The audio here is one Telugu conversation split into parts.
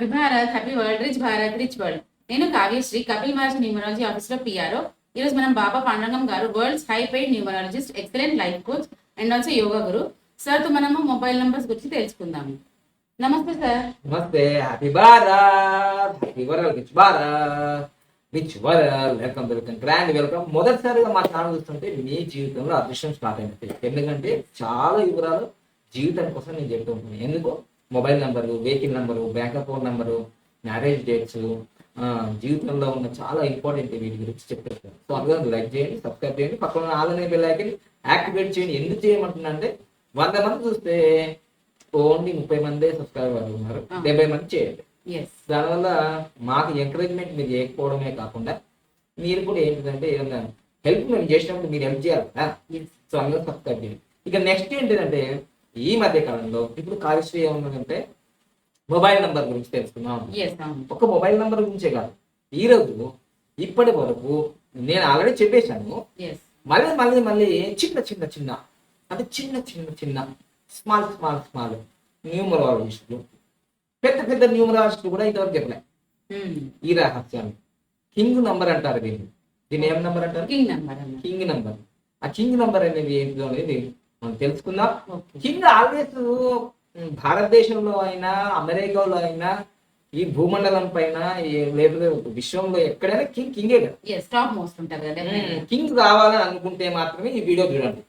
Happy Bharat, happy world, rich Bharat, rich world. నేను కావ్యశ్రీ, కపిల్ మహర్షి న్యూమరాలజీ ఆఫీస్ లో పిఆర్ఓ. ఈ రోజు మనం బాబా పాండరంగం గారు, world's high paid numerologist, excellent life coach and also yoga Guru. Sir తో మనము మొబైల్ నంబర్స్ గురించి తెలుసుకుందాము. నమస్తే సార్. నమస్తే. Happy Bharat, happy world, rich Bharat, rich world. Welcome grand welcome. మొదటిసారిగా మా ఛానల్ చూస్తుంటే మీ జీవితంలో అదృష్టం స్టార్ట్ అయినట్టు. ఎందుకంటే చాలా వివరాలు జీవితం కోసం నేను చెప్తూ ఉంటాను. ఎందుకు? Mobile number, vehicle number, bank account number, marriage dates, జీవితంలో ఉన్న చాలా ఇంపార్టెంట్ వీటి గురించి చెప్తాను. సో అందులో లైక్ చేయండి, సబ్స్క్రైబ్ చేయండి, పక్కన ఆల్ అనే బెల్ ఐకాన్ యాక్టివేట్ చేయండి. ఎందుకు చేయమంటున్నా అంటే 100 మంది చూస్తే ఓన్లీ 30 మందే సబ్స్క్రైబర్ ఉన్నారు, 70 మంది చేయండి. దానివల్ల మాకు ఎంకరేజ్మెంట్ మీరు చేయకపోవడమే కాకుండా మీరు కూడా ఏంటంటే ఏదన్నా హెల్ప్ మేము చేసినప్పుడు మీరు హెల్ప్ చేయాలి కదా. సో అందులో సబ్స్క్రైబ్ చేయండి. ఇక నెక్స్ట్ ఏంటంటే ఈ మధ్య కాలంలో ఇప్పుడు కాలుష్యం ఏమన్నదంటే మొబైల్ నంబర్ గురించి తెలుసుకున్నాం. ఒక మొబైల్ నంబర్ గురించే కాదు, ఈ రోజు ఇప్పటి వరకు నేను ఆల్రెడీ చెప్పేశాను. మళ్ళీ మళ్ళీ మళ్ళీ చిన్న చిన్న చిన్న అంటే చిన్న చిన్న చిన్న స్మాల్ స్మాల్ స్మాల్ న్యూమరాలజిస్టులు, పెద్ద పెద్ద న్యూమరాలజిస్టులు కూడా ఇంతవరకు చెప్పలే ఈ రహస్యాన్ని. కింగ్ నంబర్ అంటారు దీన్ని. దీన్ని ఏం నంబర్ అంటారు? King number. ఆ కింగ్ నంబర్ అనేది ఏంటో అనేది మనం తెలుసుకుందాం. కింగ్ ఆల్వేస్ భారతదేశంలో అయినా, అమెరికాలో అయినా, ఈ భూమండలం పైన లేకపోతే విశ్వంలో ఎక్కడైనా కింగ్ కింగే కదా. కింగ్ కావాలని అనుకుంటే మాత్రమే ఈ వీడియో చూడండి.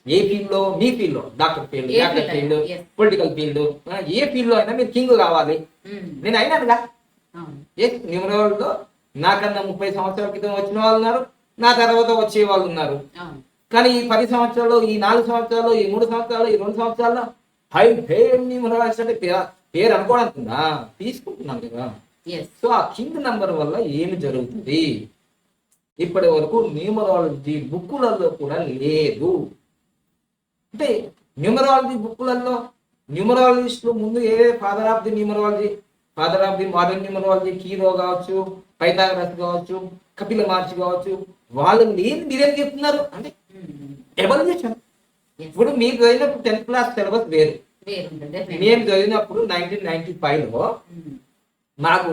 ఏ ఫీల్డ్ లో, మీ ఫీల్డ్ లో, doctor field, actor field, political field, ఏ ఫీల్డ్ లో అయినా మీరు కింగ్ కావాలి. నేను అయినానుగా. ఏ న్యూమరాలజీలో నాకన్నా 30 సంవత్సరాల క్రితం వచ్చిన వాళ్ళు ఉన్నారు, నా తర్వాత వచ్చే వాళ్ళు ఉన్నారు. కానీ ఈ 10 సంవత్సరాలు, ఈ 4 సంవత్సరాలు, ఈ 3 సంవత్సరాలు, ఈ 2 సంవత్సరాల్లో హై పేరు న్యూమరాలజీ అంటే పేరు అనుకోవడానికి తీసుకుంటున్నాను కదా. సో ఆ కింగ్ నంబర్ వల్ల ఏమి జరుగుతుంది ఇప్పటి వరకు న్యూమరాలజీ బుక్కులలో కూడా లేదు. అంటే న్యూమరాలజీ బుక్కులలో న్యూమరాలజిస్టులు ముందు father of the numerology, father of the modern numerology, Kiro కావచ్చు, పైథాగరస్ కావచ్చు, కపిల మహర్షి కావచ్చు, వాళ్ళు లేని మీరేం చెప్తున్నారు అంటే ఎవల్యూషన్. ఇప్పుడు మీరు చదివినప్పుడు 10th క్లాస్ సిలబస్ వేరు. మేము చదివినప్పుడు 1995లో నాకు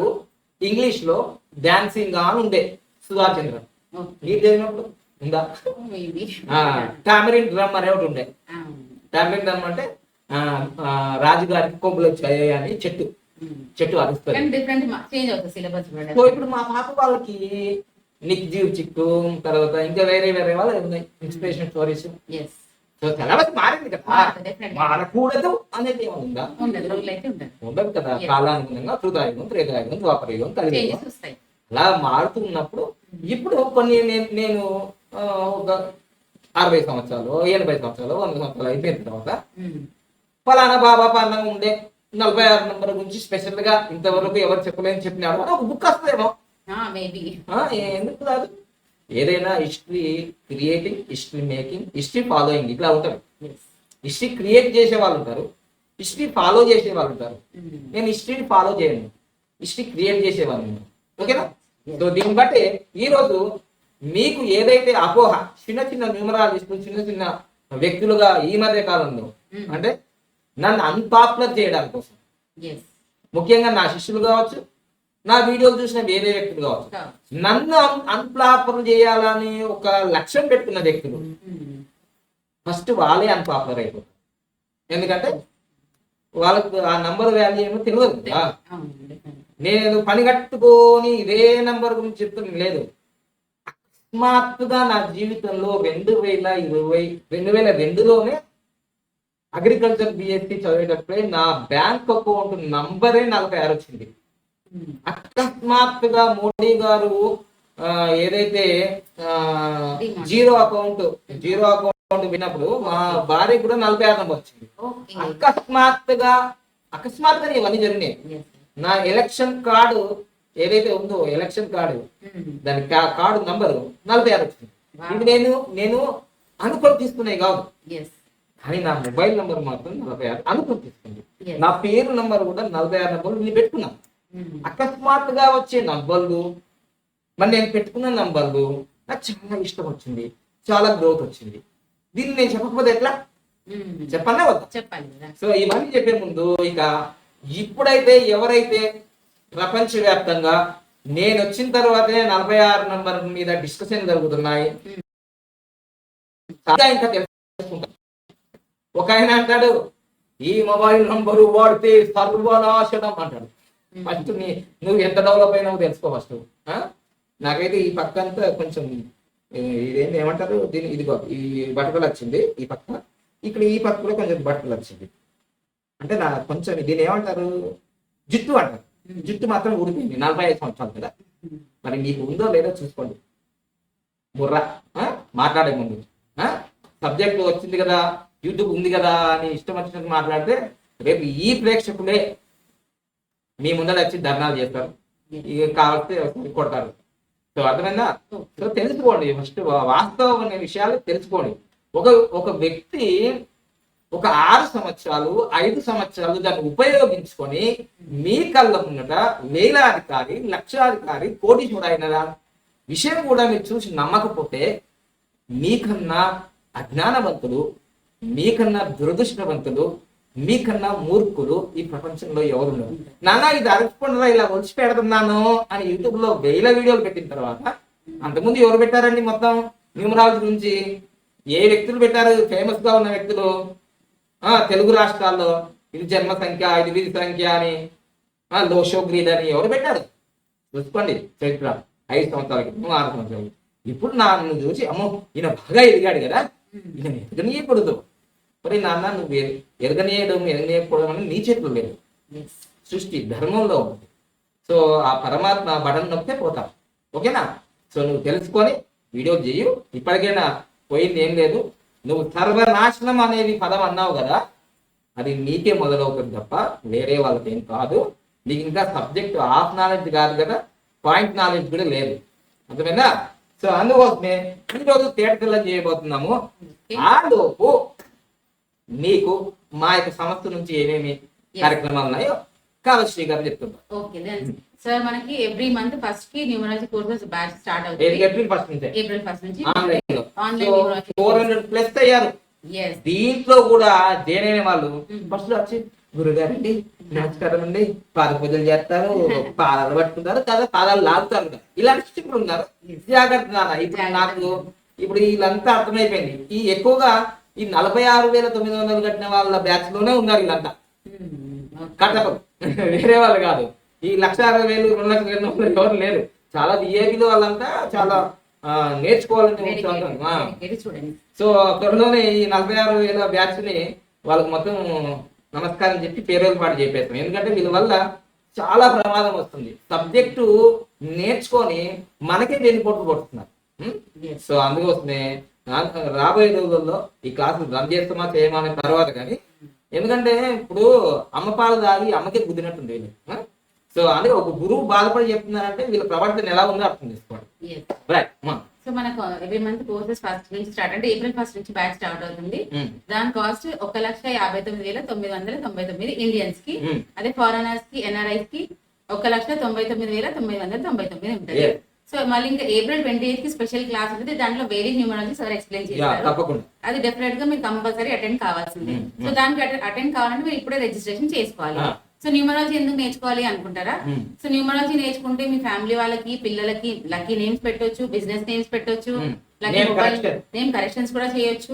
ఇంగ్లీష్ లో డాన్సింగ్ అని ఉండే సుధాచంద్ర. మీరు చదివినప్పుడు ఉందా? టామరిన్ డ్రమ్ అనే ఒకటి ఉండే. టామరిన్ డ్రమ్ అంటే రాజుగారికి కొబ్బులు వచ్చాయి అని చెట్టు అరుస్తారు. సో ఇప్పుడు మా పాప వాళ్ళకి నిక్ జీవ్ చిక్కు, తర్వాత ఇంకా వేరే వేరే వాళ్ళు ఉన్నాయి ఇన్స్పిరేషన్ స్టోరీస్. సో సిలబస్ మారింది కదా, మారకూడదు అనేది ఏమన్నా ఉండదు కదా. కాలానుగుణంగా కృతాయుగం, త్రేతాయుగం, ద్వాపరయుగం, కలియుగం అలా మారుతున్నప్పుడు ఇప్పుడు కొన్ని నేను ఒక 60 సంవత్సరాలు, 80 సంవత్సరాలు, 100 సంవత్సరాలు అయిపోయిన తర్వాత ఫలానా బాబా పాండంగా ఉండే 46 నంబర్ గురించి స్పెషల్ గా ఇంతవరకు ఎవరు చెప్పలేని చెప్పినాడు అని ఒక బుక్ వస్తుందేమో. ఎందుకు రాదు? ఏదైనా history creating, history making, history following ఇట్లా ఉంటుంది. హిస్టరీ క్రియేట్ చేసే వాళ్ళు ఉంటారు, హిస్టరీ ఫాలో చేసే వాళ్ళు ఉంటారు. నేను హిస్టరీని ఫాలో చేయను, హిస్టరీ క్రియేట్ చేసేవాళ్ళు. ఓకేనా? సో దీన్ని బట్టి ఈరోజు మీకు ఏదైతే అపోహ చిన్న చిన్న న్యూమరాలజిస్టులు, చిన్న చిన్న వ్యక్తులుగా ఈ మధ్య కాలంలో అంటే నన్ను అన్పాపులర్ చేయడానికి కోసం, ముఖ్యంగా నా శిష్యులు కావచ్చు, నా వీడియోలు చూసిన వేరే వ్యక్తులు కావచ్చు, నన్ను అన్పాపులర్ చేయాలని ఒక లక్ష్యం పెట్టుకున్న వ్యక్తులు ఫస్ట్ వాళ్ళే అన్పాపులర్ అయిపోతారు. ఎందుకంటే వాళ్ళకు ఆ నంబర్ వాల్యూ ఏమో తెలియదు కదా. నేను పని కట్టుకొని ఇదే నంబర్ గురించి చెప్తున్నా లేదు. అకస్మాత్తుగా నా జీవితంలో 2022లోనే అగ్రికల్చర్ బిఎస్సి చదివేటప్పుడే నా బ్యాంక్ అకౌంట్ నంబరే 46 వచ్చింది. అకస్మాత్తుగా మోడీ గారు ఏదైతే జీరో అకౌంట్ విన్నప్పుడు మా భార్య కూడా 46 నంబర్ వచ్చింది. అకస్మాత్తుగా ఇవన్నీ జరిగినాయి. నా ఎలక్షన్ కార్డు ఏదైతే ఉందో, ఎలక్షన్ కార్డు దాని కార్డు నంబరు 46 వచ్చింది. ఇది నేను అనుకొని తీసుకున్నాయి కాదు, కానీ నా మొబైల్ నంబర్ మాత్రం 46 అనుకొని తీసుకుంది. నా పేరు నంబర్ కూడా 46 నంబర్లు నేను పెట్టుకున్నాను. అకస్మాత్తుగా వచ్చే నంబర్లు, మరి నేను పెట్టుకున్న నంబర్లు నాకు చాలా ఇష్టం వచ్చింది, చాలా గ్రోత్ వచ్చింది. దీన్ని నేను చెప్పకపోతే ఎట్లా? చెప్పాలా వద్దా? చెప్పాలి. సో ఇవన్నీ చెప్పే ముందు ఇక ఇప్పుడైతే ఎవరైతే ప్రపంచవ్యాప్తంగా నేను వచ్చిన తర్వాతనే 46 నంబర్ మీద డిస్కషన్ జరుగుతున్నాయి, ఇంకా తెలుసుకుంటాం. ఒక ఆయన అంటాడు ఈ మొబైల్ నంబరు వాడితే సర్వనాశనం అంటాడు. ఫస్ట్ నువ్వు ఎంత డెవలప్ అయినావు తెలుసుకో ఫస్ట్. నాకైతే ఈ పక్క అంతా కొంచెం ఇదేంటి ఏమంటారు దీని, ఇదిగో ఈ బట్టలు వచ్చింది ఈ పక్క, ఇక్కడ ఈ పక్క కూడా కొంచెం బట్టలు వచ్చింది. అంటే నా కొంచెం దీని ఏమంటారు జుట్టు అంటారు. జుట్టు మాత్రం ఊడిపోయింది, 45 సంవత్సరాలు కదా. మరి మీకు ఉందో లేదో చూసుకోండి. బుర్రా మాట్లాడే ముందు సబ్జెక్ట్ వచ్చింది కదా, యూట్యూబ్ ఉంది కదా అని ఇష్టం వచ్చినట్టు మాట్లాడితే రేపు ఈ ప్రేక్షకులే మీ ముందర వచ్చి ధర్నాలు చేస్తారు, ఇక కావలిస్తే కొడతారు. సో అర్థమైందా? సో తెలుసుకోండి, ఫస్ట్ వాస్తవ విషయాలు తెలుసుకోండి. ఒక వ్యక్తి ఒక 6 సంవత్సరాలు 5 సంవత్సరాలు దాన్ని ఉపయోగించుకొని మీ కళ్ళ ముందట వేలాధికారి, లక్షాధికారి, కోటీశ్వరుడు అయిన విషయం కూడా మీరు చూసి నమ్మకపోతే మీకన్నా అజ్ఞానవంతులు, మీకన్నా దురదృష్టవంతులు, మీకన్నా మూర్ఖులు ఈ ప్రపంచంలో ఎవరు ఉన్నారు. నాన్న ఇది అరచుకుండా ఇలా వచ్చి పెడుతున్నాను అని యూట్యూబ్ లో 1000 వీడియోలు పెట్టిన తర్వాత అంతకుముందు ఎవరు పెట్టారండి మొత్తం న్యూమరాలజీ గురించి? ఏ వ్యక్తులు పెట్టారు? ఫేమస్ గా ఉన్న వ్యక్తులు తెలుగు రాష్ట్రాల్లో. ఇది జన్మ సంఖ్య, ఇది విధి సంఖ్య అని, లోషోగ్రీడ్ అని ఎవరు పెట్టారు? చూసుకోండి చరిత్ర. 5 సంవత్సరాల క్రితం, 6 సంవత్సరాలు. ఇప్పుడు నన్ను చూసి అమ్మో ఈయన బాగా ఎదిగాడు కదా, ఈయన ఎదగనీయకూడదు. మరి నాన్న నువ్వు ఎరగనీయకపోవడం అని నీ చేతులు లేదు, సృష్టి ధర్మంలో ఉంది. సో ఆ పరమాత్మ బటన్ నొక్కితే పోతాం. ఓకేనా? సో నువ్వు తెలుసుకొని వీడియో చేయు. ఇప్పటికైనా పోయింది ఏం లేదు. నువ్వు సర్వనాశనం అనేది పదం అన్నావు కదా, అది నీకే మొదలవుతుంది తప్ప వేరే వాళ్ళకి ఏం కాదు. నీకు ఇంకా సబ్జెక్ట్ హాఫ్ నాలెడ్జ్ కాదు కదా, పాయింట్ నాలెడ్జ్ కూడా లేదు. అర్థమైందా? సో అందుకోసమే ఈరోజు తేటతెల్ల చేయబోతున్నాము. ఆ లోపు మీకు మా యొక్క సంస్థ నుంచి ఏమేమి కార్యక్రమాలు ఉన్నాయో కాళశ్రీ గారు చెప్తున్నారు. ఓకే సార్, మనకి ఎవ్రీ మంత్ ఫస్ట్ కి న్యూమరాలజీ కోర్సెస్ బ్యాచ్ స్టార్ట్ అవుతుంది. ఏప్రిల్ ఫస్ట్ నుంచి ఆన్లైన్ 400+ అయ్యారు. దీంట్లో కూడా జైన్ వాళ్ళు ఫస్ట్ వచ్చి గురుగారండి నమస్కారం అండి, పాద పూజలు చేస్తారు, పాదాలు పట్టుకుంటారు కదా, పాదాలు లాగుతారు కదా, ఇలాంటి ఇప్పుడు ఉన్నారు. జాగ్రత్త నాన్న. ఇప్పుడు నాకు ఇప్పుడు వీళ్ళంతా అర్థమైపోయింది. ఈ ఎక్కువగా ఈ 46,900 కట్టిన వాళ్ళ బ్యాచ్ లోనే ఉన్నారు వీళ్ళంతా. కట్టపం వేరే వాళ్ళు కాదు. ఈ 1,60,000, 2,00,000 ఎవరు లేరు. చాలా విఐపీలు వాళ్ళంతా చాలా నేర్చుకోవాలని చూడండి. సో త్వరలోనే ఈ 46,000 బ్యాచ్ ని వాళ్ళకి మొత్తం నమస్కారం చెప్పి పేరోలు పాటు చెప్పేస్తాం. ఎందుకంటే వీళ్ళ వల్ల చాలా ప్రమాదం వస్తుంది. సబ్జెక్టు నేర్చుకొని మనకే దేని పొట్టు పడుతున్నారు. సో అందుకోసమే రాబోయే రోజుల్లో ఈ క్లాసులు రన్ చేస్తామా చేయమా అనే తర్వాత కానీ, ఎందుకంటే ఇప్పుడు అమ్మ పాలు తాగి అమ్మకే గుద్దినట్టుంది. సో అందుకే ఒక గురువు బాధపడి చెప్తున్నారంటే వీళ్ళ ప్రవర్తన ఎలా ఉందో అర్థం చేసుకోవాలి. రైట్. సో మనకు ఎవ్రీ మంత్ కోర్సెస్ ఫస్ట్ నుంచి స్టార్ట్, అంటే ఏప్రిల్ 1 నుంచి బ్యాచ్ స్టార్ట్ అవుతుంది. దాని కాస్ట్ 1,59,999 ఇండియన్స్ కి. అదే ఫారెనర్స్ కి, ఎన్ఆర్ఐస్ కి 1,99,999 ఉంటుంది. సో మళ్ళీ ఇంకా ఏప్రిల్ 28 కి స్పెషల్ క్లాస్ ఉంటుంది. దాంట్లో వేరే న్యూమరాలజీ సార్ ఎక్స్ప్లెయిన్ చేస్తారు. అది డెఫినెట్ గా మీరు కంపల్సరీ అటెండ్ కావాల్సిందే. సో దానికి అటెండ్ కావాలంటే మీరు ఇప్పుడే రిజిస్ట్రేషన్ చేసుకోవాలి. సో న్యూమరాలజీ ఎందుకు నేర్చుకోవాలి అనుకుంటారా? సో న్యూమరాలజీ నేర్చుకుంటే మీ ఫ్యామిలీ వాళ్ళకి, పిల్లలకి లక్కీ నేమ్స్ పెట్టొచ్చు, బిజినెస్ నేమ్స్ పెట్టొచ్చు, లక్కీ మొబైల్ నేమ్ కరెక్షన్స్ కూడా చేయొచ్చు.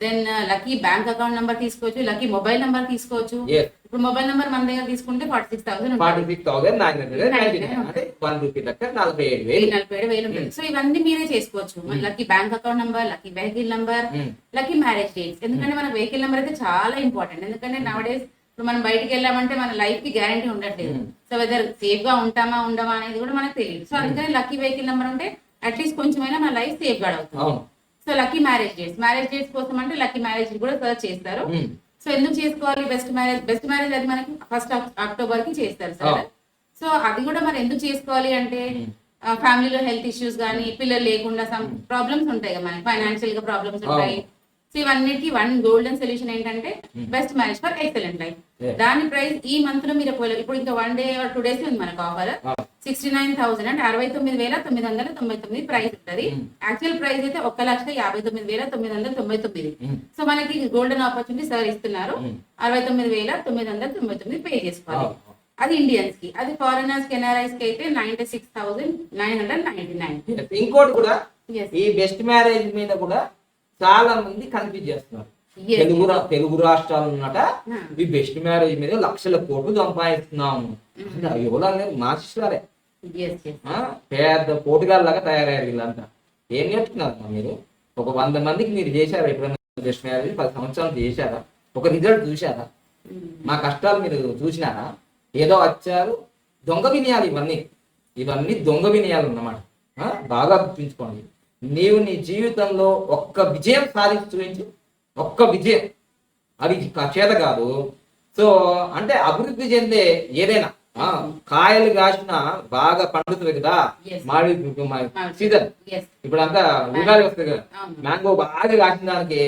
Then lucky bank account number తీసుకోవచ్చు, లక్కీ మొబైల్ నంబర్ తీసుకోవచ్చు. ఇప్పుడు మొబైల్ నంబర్ మన దగ్గర తీసుకుంటే 46,000 ఉంటుంది. సో ఇవన్నీ మీరే చేసుకోవచ్చు. Lucky bank account number, lucky vehicle number, lucky marriage dates. ఎందుకంటే మన వెహికల్ నంబర్ అయితే చాలా ఇంపార్టెంట్. ఎందుకంటే నవడేస్ ఇప్పుడు మనం బయటికి వెళ్ళామంటే మన లైఫ్ కి గ్యారంటీ ఉండట్లేదు. సో వెదర్ సేఫ్ గా ఉంటామా ఉండమా అనేది కూడా మనకు తెలియదు. సో అందుకని లక్కీ వెహికల్ నెంబర్ ఉంటే అట్లీస్ట్ కొంచెమైనా మన లైఫ్ సేఫ్ గార్డ్ అవుతుంది. సో లక్కీ మ్యారేజ్ డేట్స్ కోసం అంటే లక్కీ మ్యారేజ్ కూడా సర్చ్ చేస్తారు. సో ఎందుకు చేసుకోవాలి? బెస్ట్ మ్యారేజ్ అది మనకి 1 అక్టోబర్ కి చేస్తారు సార్. సో అది కూడా మరి ఎందుకు చేసుకోవాలి అంటే ఫ్యామిలీలో హెల్త్ ఇష్యూస్ కానీ, పిల్లలు లేకుండా సమ్ ప్రాబ్లమ్స్ ఉంటాయి కదా, మనకి ఫైనాన్షియల్ గా ప్రాబ్లమ్స్ ఉంటాయి. సో ఇవన్నిటికి వన్ గోల్డెన్ సొల్యూషన్ ఏంటంటే best marriage for excellent life. Yeah. దాని ప్రైస్ ఈ మంత్ లో మీరు ఇప్పుడు ఇంకా 1 డే 2 డేస్ ఉంది మనకు ఆఫర్. 69,000 అంటే 69,999 ప్రైస్ ఉంటది. యాక్చువల్ ప్రైస్ అయితే 1,59,999. సో మనకి గోల్డెన్ ఆపర్చునిటీ సార్ ఇస్తున్నారు. 69,999 పే చేసుకోవాలి. అది ఇండియన్స్ కి. అది ఫారినర్స్ కెనరైస్ కి అయితే 96,999. ఇంకోటి కూడా ఈ బెస్ట్ మ్యారేజ్ మీద కూడా చాలా మంది కన్ఫ్యూజ్ చేస్తున్నారు. తెలుగు రాష్ట్రాలు ఉన్నట ఈ బెస్ట్ మ్యారేజ్ మీద లక్షల కోట్లు సంపాదిస్తున్నాము. ఎవరు మా శిష్యులే పెద్ద పోటుగాళ్ళ లాగా తయారయ్యారు వీళ్ళంతా. ఏం నేర్చుకున్నారు మీరు? ఒక 100 మందికి మీరు చేశారా ఎప్పుడైనా బెస్ట్ మ్యారేజ్? 10 సంవత్సరాలు చేశారా? ఒక రిజల్ట్ చూశారా? మా కష్టాలు మీరు చూసినారా? ఏదో వచ్చారు దొంగ వినయాలు. ఇవన్నీ దొంగ వినయాలు అన్నమాట. బాగా గుర్తుంచుకోండి. నీవు నీ జీవితంలో ఒక్క విజయం సాధించి చూపించు. ఒక్క విజయం. అది చేత కాదు. సో అంటే అభివృద్ధి చెందే ఏదైనా కాయలు కాసిన బాగా పండుతుంది కదా మామిడి సీజన్. ఇప్పుడు అంతా ఉగాది వస్తుంది కదా, మ్యాంగో బాగా కాసిన దానికి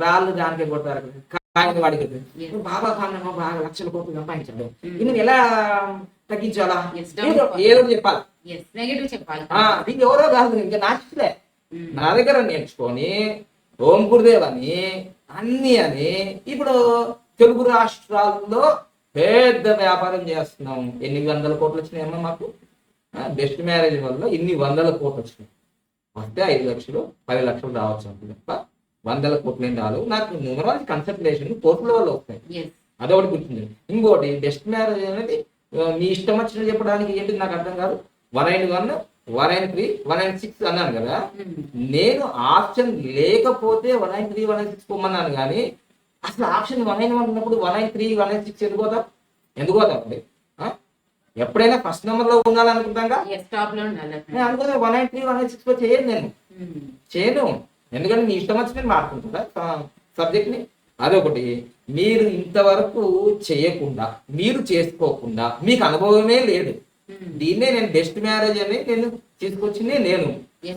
రాళ్ళు దానికి కొడతారు. కాయని వాడికి బాగా కారణమో బాగా లక్షల కోట్లు సంపాదించాడు. ఇది ఎలా తగ్గించాలా? ఏదో చెప్పాలి. దీనికి ఎవరో కాదు, ఇంకా నాచిలే నా దగ్గర నేర్చుకొని ఓం గురుదేవ్ అని అన్ని అని ఇప్పుడు తెలుగు రాష్ట్రాల్లో పెద్ద వ్యాపారం చేస్తున్నాం. ఎన్ని 100 కోట్లు వచ్చినాయమ్మా మాకు బెస్ట్ మ్యారేజ్ వల్ల. ఇన్ని 100 కోట్లు వచ్చినాయి. వస్తే 5 లక్షలు 10 లక్షలు రావచ్చు అంతే తప్ప 100 కోట్లు ఏం రాదు. నాకు న్యూమరాలజీ కన్సల్టేషన్ కోట్ల వల్ల వస్తాయి. అదొకటి గుర్తుంది. ఇంకోటి బెస్ట్ మ్యారేజ్ అనేది మీ ఇష్టం వచ్చిన చెప్పడానికి ఏంటి నాకు అర్థం కాదు. 191 193 196 అన్నాను కదా. నేను ఆప్షన్ లేకపోతే 193 196 పొమ్మన్నాను కానీ అసలు ఆప్షన్ 191 ఉన్నప్పుడు 193 196 ఎందుకు పోతాం అండి? ఎప్పుడైనా ఫస్ట్ నెంబర్ లో ఉండాలనుకుంటాం అనుకున్నా 193 196 చేయను. ఎందుకంటే మీ ఇష్టం వచ్చి నేను మాట్లాడుకుంటా సబ్జెక్ట్ ని. అదొకటి. మీరు ఇంతవరకు చేయకుండా మీరు చేసుకోకుండా మీకు అనుభవమే లేదు. దీన్నే నేను బెస్ట్ మ్యారేజ్ అని నేను తీసుకొచ్చింది నేను,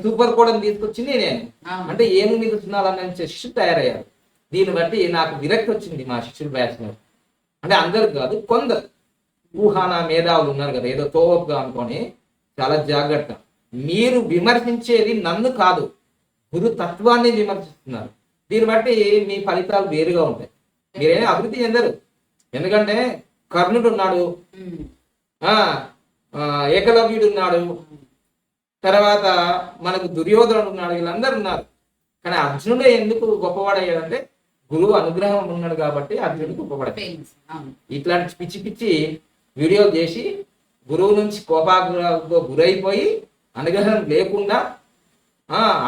సూపర్ కోడ్ అని తీసుకొచ్చింది నేను. అంటే ఏమి మీద సున్నాలన్న శిష్యులు తయారయ్యారు. దీన్ని బట్టి నాకు విరక్తి వచ్చింది మా శిష్యులు బ్యాచ్ లో. అంటే అందరికి కాదు, కొందరు ఊహానా మేధావులు ఉన్నారు కదా, ఏదో తోవగా అనుకొని చాలా జాగ్రత్త. మీరు విమర్శించేది నన్ను కాదు, గురు తత్వాన్ని విమర్శిస్తున్నారు. దీన్ని బట్టి మీ ఫలితాలు వేరుగా ఉంటాయి. మీరేమీ అభివృద్ధి చెందరు. ఎందుకంటే కర్ణుడు ఉన్నాడు, ఏకలవ్యుడు ఉన్నాడు, తర్వాత మనకు దుర్యోధనుడు ఉన్నాడు, వీళ్ళందరూ ఉన్నారు. కానీ అర్జునుడే ఎందుకు గొప్పవాడయ్యాడంటే గురువు అనుగ్రహం ఉన్నాడు కాబట్టి అర్జునుడు గొప్పవాడు. ఇట్లాంటి పిచ్చి పిచ్చి వీడియోలు చేసి గురువు నుంచి కోపాగ్రహంతో గురైపోయి అనుగ్రహం లేకుండా